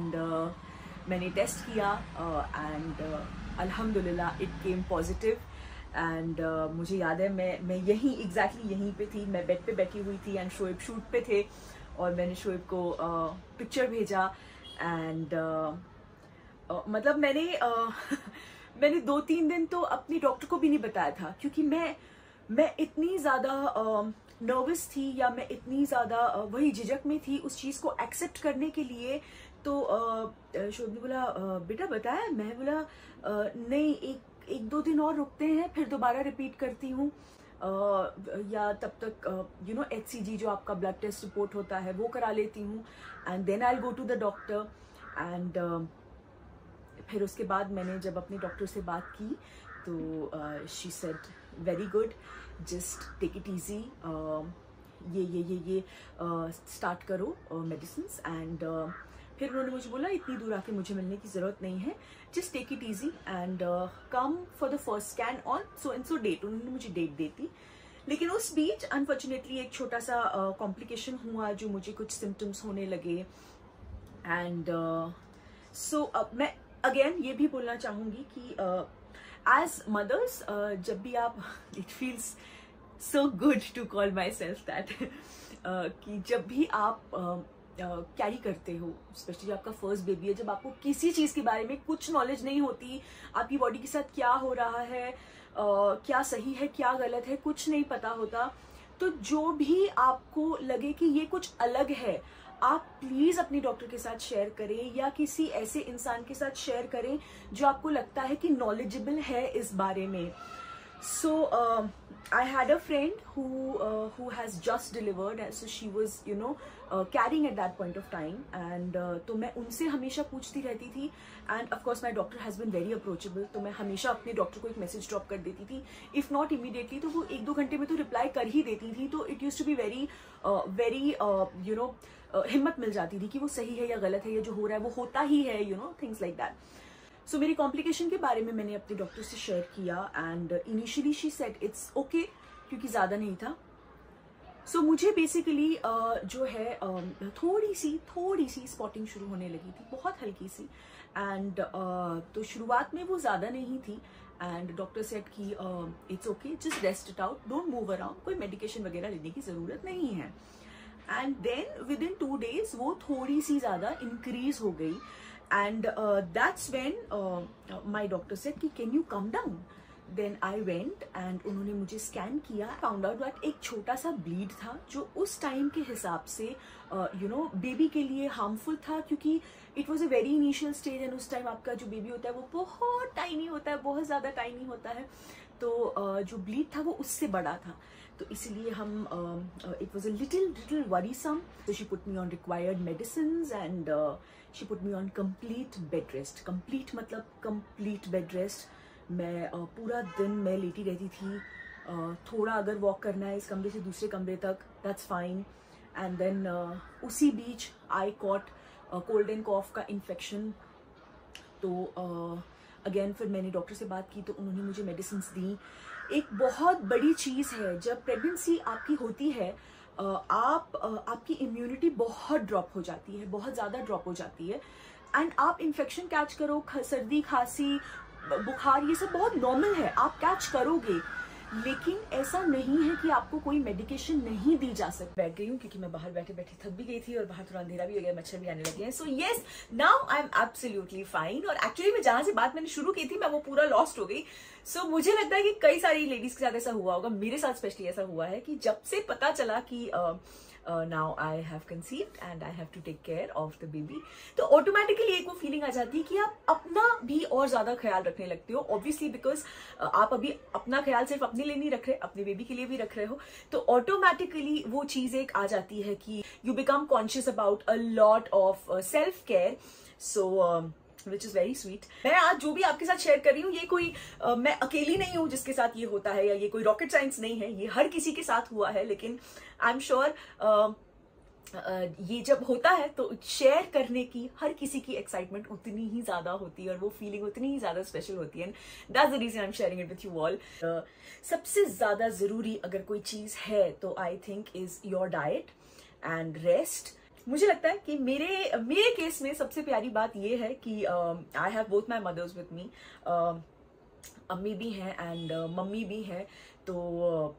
And मैंने test किया and अल्हम्दुलिल्लाह इट केम पॉजिटिव। एंड मुझे याद है मैं यहीं पे थी, मैं बेड पे बैठी हुई थी एंड शोएब शूट पे थे और मैंने शोएब को पिक्चर भेजा एंड मतलब मैंने 2-3 दिन तो अपनी डॉक्टर को भी नहीं बताया था, क्योंकि मैं इतनी ज़्यादा नर्वस थी या मैं इतनी ज़्यादा वही झिझक में थी उस चीज़ को एक्सेप्ट करने के लिए। तो शोएब ने बोला बेटा बताया, मैं बोला नहीं, एक 2 दिन और रुकते हैं, फिर दोबारा रिपीट करती हूँ या तब तक HCG जो आपका ब्लड टेस्ट रिपोर्ट होता है वो करा लेती हूँ and then I will go to the doctor. And फिर उसके बाद मैंने जब अपने डॉक्टर से बात की तो she said very good, just take it easy, ये स्टार्ट करो मेडिसिन। एंड फिर उन्होंने मुझे बोला इतनी दूर आके मुझे मिलने की ज़रूरत नहीं है, just take it easy and come for the first scan on so and so date. उन्होंने मुझे डेट दी थी, लेकिन उस बीच अनफॉर्चुनेटली एक छोटा सा कॉम्प्लिकेशन हुआ जो मुझे कुछ सिम्टम्स होने लगे। एंड सो मैं अगेन ये भी बोलना चाहूँगी कि एज मदर्स जब भी आप, it feels so good to call myself that, कि जब भी आप कैरी करते हो, स्पेशली जब आपका फर्स्ट बेबी है, जब आपको किसी चीज़ के बारे में कुछ नॉलेज नहीं होती, आपकी बॉडी के साथ क्या हो रहा है, क्या सही है क्या गलत है, कुछ नहीं पता होता, तो जो भी आपको लगे कि ये कुछ अलग है, आप प्लीज़ अपनी डॉक्टर के साथ शेयर करें या किसी ऐसे इंसान के साथ शेयर करें जो आपको लगता है कि नॉलेजेबल है इस बारे में। So I had a friend who has just delivered, and so she was carrying at that point of time, and तो मैं उनसे हमेशा पूछती रहती थी, and of course my doctor has been very approachable, तो मैं हमेशा अपने डॉक्टर को एक मैसेज ड्रॉप कर देती थी, if not immediately तो वो 1-2 घंटे में तो रिप्लाई कर ही देती थी। तो it used to be very हिम्मत मिल जाती थी कि वो सही है या गलत है, या जो हो रहा है वो होता ही है, things like that। सो मेरी कॉम्प्लिकेशन के बारे में मैंने अपने डॉक्टर से शेयर किया and initially she said it's okay, क्योंकि ज़्यादा नहीं था। सो मुझे बेसिकली जो है थोड़ी सी स्पॉटिंग शुरू होने लगी थी, बहुत हल्की सी। एंड तो शुरुआत में वो ज़्यादा नहीं थी एंड डॉक्टर सेड कि it's okay, just rest it out, don't move around, कोई मेडिकेशन वगैरह लेने की ज़रूरत नहीं है। And then within 2 days वो थोड़ी सी ज़्यादा इंक्रीज हो गई। And that's when my doctor said कि can you come down? Then I went and उन्होंने मुझे स्कैन किया, found out that एक छोटा सा ब्लीड था जो उस टाइम के हिसाब से बेबी के लिए हार्मफुल था, क्योंकि it was a very initial stage and उस टाइम आपका जो बेबी होता है वो बहुत टाइनी होता है, बहुत ज़्यादा टाइनी होता है। तो जो ब्लीड था वो उससे बड़ा था, तो इसलिए हम it was a little worrisome. तो she put me on required medicines and she put me on complete bed rest. Complete मतलब कंप्लीट बेड रेस्ट। मैं पूरा दिन मैं लेटी रहती थी, थोड़ा अगर वॉक करना है इस कमरे से दूसरे कमरे तक, दैट्स फाइन। एंड देन उसी बीच आई कॉट कोल्ड एंड कॉफ का इन्फेक्शन। तो अगेन फिर मैंने डॉक्टर से बात की तो उन्होंने मुझे मेडिसिन दी। एक बहुत बड़ी चीज़ है, जब प्रेगनेंसी आपकी होती है आपकी इम्यूनिटी बहुत ड्रॉप हो जाती है, बहुत ज़्यादा ड्रॉप हो जाती है एंड आप इन्फेक्शन कैच करो, सर्दी खांसी बुखार ये सब बहुत नॉर्मल है, आप कैच करोगे, लेकिन ऐसा नहीं है कि आपको कोई मेडिकेशन नहीं दी जा सकती। बैठ गई हूँ क्योंकि मैं बाहर बैठे बैठे थक भी गई थी और बाहर थोड़ा अंधेरा भी हो गया, मच्छर भी आने लगे हैं। So yes, now I am absolutely fine. और एक्चुअली मैं जहां से बात मैंने शुरू की थी मैं वो पूरा लॉस्ट हो गई। सो मुझे लगता है कि कई सारी लेडीज के साथ ऐसा हुआ होगा, मेरे साथ स्पेशली ऐसा हुआ है कि जब से पता चला कि now I have conceived and I have to take care of the baby, तो ऑटोमेटिकली एक वो फीलिंग आ जाती है कि आप अपना भी और ज्यादा ख्याल रखने लगते हो, ऑब्वियसली बिकॉज आप अभी अपना ख्याल सिर्फ अपने लिए नहीं रख रहे, अपने बेबी के लिए भी रख रहे हो। तो ऑटोमेटिकली वो चीज एक आ जाती है कि you become conscious about a lot of self care. So which is very sweet. मैं आज जो भी आपके साथ शेयर कर रही हूँ ये कोई मैं अकेली नहीं हूँ जिसके साथ ये होता है, या ये कोई रॉकेट साइंस नहीं है, ये हर किसी के साथ हुआ है। लेकिन आई एम श्योर ये जब होता है तो शेयर करने की हर किसी की एक्साइटमेंट उतनी ही ज्यादा होती है और वो फीलिंग उतनी ही ज्यादा स्पेशल होती है। That's the reason I am sharing it with you all. सबसे ज्यादा जरूरी अगर कोई चीज है तो I think is your diet and rest. मुझे लगता है कि मेरे केस में सबसे प्यारी बात ये है कि I have both my mothers with me, अम्मी भी हैं एंड मम्मी भी हैं। तो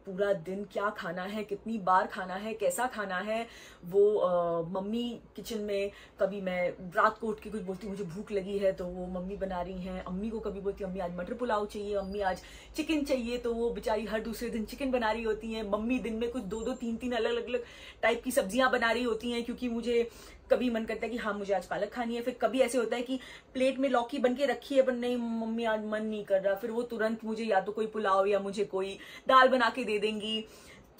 पूरा दिन क्या खाना है, कितनी बार खाना है, कैसा खाना है, वो मम्मी किचन में, कभी मैं रात को उठ के कुछ बोलती हूँ मुझे भूख लगी है तो वो मम्मी बना रही हैं। अम्मी को कभी बोलती हूँ अम्मी आज मटर पुलाव चाहिए, अम्मी आज चिकन चाहिए, तो वो बेचारी हर दूसरे दिन चिकन बना रही होती हैं। मम्मी दिन में कुछ 2-2, 3-3 अलग अलग टाइप की सब्जियां बना रही होती हैं, क्योंकि मुझे कभी मन करता है कि हाँ मुझे आज पालक खानी है, फिर कभी ऐसे होता है कि प्लेट में लौकी बन के रखी है पर नहीं मम्मी आज मन नहीं कर रहा, फिर वो तुरंत मुझे या तो कोई पुलाव या मुझे कोई दाल बना के दे देंगी।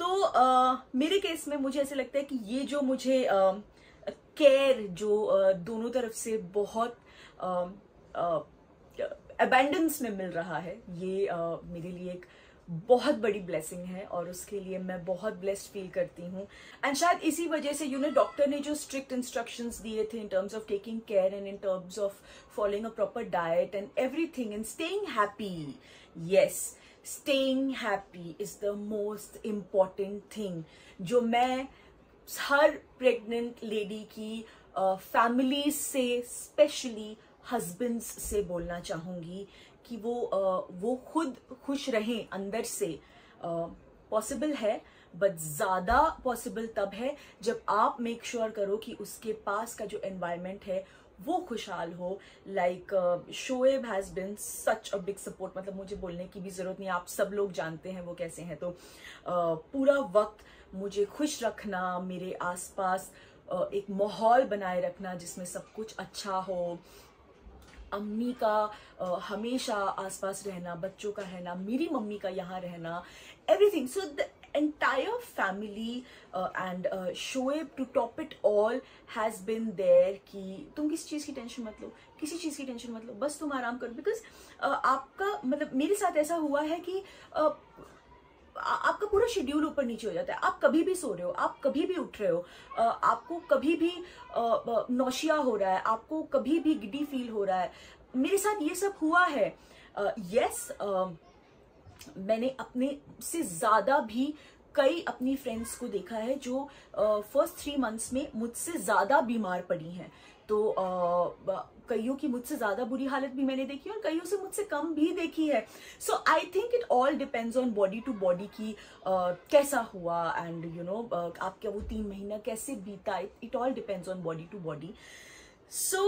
तो मेरे केस में मुझे ऐसे लगता है कि ये जो मुझे केयर जो दोनों तरफ से बहुत अबैंडेंस में मिल रहा है, ये मेरे लिए एक बहुत बड़ी ब्लेसिंग है और उसके लिए मैं बहुत ब्लेस्ड फील करती हूँ। एंड शायद इसी वजह से डॉक्टर ने जो स्ट्रिक्ट इंस्ट्रक्शंस दिए थे in terms of taking care and in terms of following a proper diet and everything and staying happy, yes staying happy is the most important thing, जो मैं हर प्रेग्नेंट लेडी की family से, specially husbands से बोलना चाहूंगी कि वो खुद खुश रहें अंदर से। पॉसिबल है बट ज्यादा पॉसिबल तब है जब आप मेक श्योर करो कि उसके पास का जो एनवायरनमेंट है वो खुशहाल हो। Like Shoaib has been such a big support, मतलब मुझे बोलने की भी जरूरत नहीं, आप सब लोग जानते हैं वो कैसे हैं। तो पूरा वक्त मुझे खुश रखना, मेरे आसपास एक माहौल बनाए रखना जिसमें सब कुछ अच्छा हो, अम्मी का हमेशा आसपास रहना, बच्चों का रहना, मेरी मम्मी का यहाँ रहना, everything. So the entire family and Shoaib to top it all has been there कि तुम किसी चीज की टेंशन मत लो, किसी चीज की टेंशन मत लो, बस तुम आराम करो। बिकॉज आपका मतलब मेरे साथ ऐसा हुआ है कि आपका पूरा शेड्यूल ऊपर नीचे हो जाता है, आप कभी भी सो रहे हो, आप कभी भी उठ रहे हो, आपको कभी भी नौशिया हो रहा है, आपको कभी भी गिडी फील हो रहा है। मेरे साथ ये सब हुआ है। यस मैंने अपने से ज्यादा भी कई अपनी फ्रेंड्स को देखा है जो फर्स्ट 3 months में मुझसे ज्यादा बीमार पड़ी हैं। तो कईयों की मुझसे ज्यादा बुरी हालत भी मैंने देखी है और कईयों से मुझसे कम भी देखी है। So I think it all depends on body to body की कैसा हुआ एंड आपका वो 3 महीना कैसे बीता, it all depends on body to body. So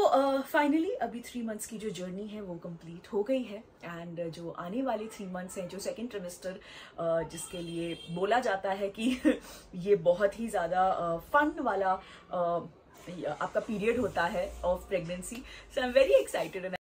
finally अभी 3 months की जो जर्नी है वो कंप्लीट हो गई है एंड जो आने वाले 3 months हैं, जो सेकेंड ट्रिमेस्टर जिसके लिए बोला जाता है कि ये बहुत ही ज़्यादा फन वाला आपका पीरियड होता है of pregnancy. So I am very excited.